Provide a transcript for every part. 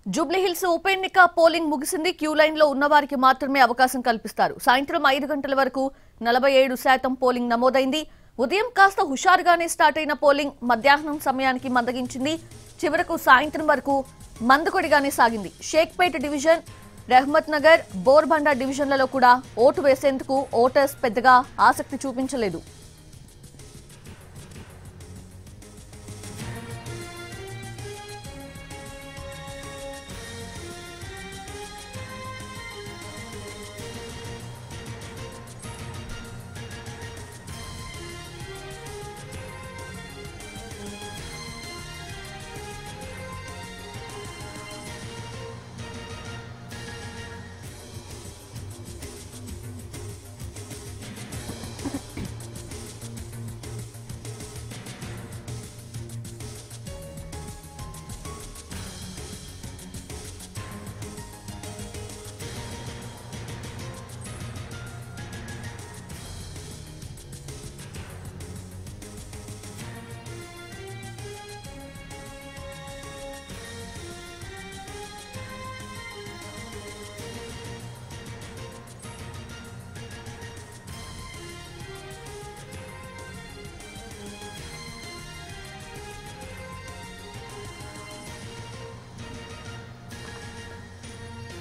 జూబ్లీహిల్స్ ఉప ఎన్నిక పోలింగ్ ముగిసింది. క్యూ లైన్ లో ఉన్న వారికి మాత్రమే అవకాశం కల్పిస్తారు. సాయంత్రం 5 గంటల వరకు 47% పోలింగ్ నమోదైంది. ఉదయం కాస్త హుషారుగానే స్టార్ట్ అయిన పోలింగ్ మధ్యాహ్నం సమయానికి మందగించింది. చివరకు సాయంత్రం వరకు మందకొడిగానే సాగింది. షేక్పేట్ డివిజన్, రెహ్మత్ నగర్, బోర్బండా డివిజన్లలో కూడా ఓటు వేసేందుకు ఓటర్స్ పెద్దగా ఆసక్తి చూపించలేదు.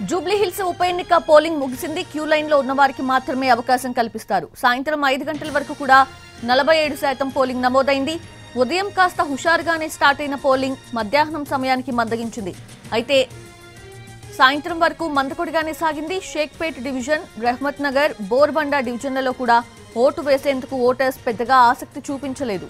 జూబ్లీహిల్స్ ఉప ఎన్నిక పోలింగ్ ముగిసింది. క్యూ లైన్ లో ఉన్న వారికి మాత్రమే అవకాశం కల్పిస్తారు. సాయంత్రం 5 గంటల వరకు కూడా 47% పోలింగ్ నమోదైంది. ఉదయం కాస్త హుషారుగానే స్టార్ట్ అయిన పోలింగ్ మధ్యాహ్నం సమయానికి మందగించింది. అయితే సాయంత్రం వరకు మందకొడిగానే సాగింది. షేక్పేట్ డివిజన్, రెహ్మత్ నగర్, బోర్బండా డివిజన్లలో కూడా ఓటు వేసేందుకు ఓటర్స్ పెద్దగా ఆసక్తి చూపించలేదు.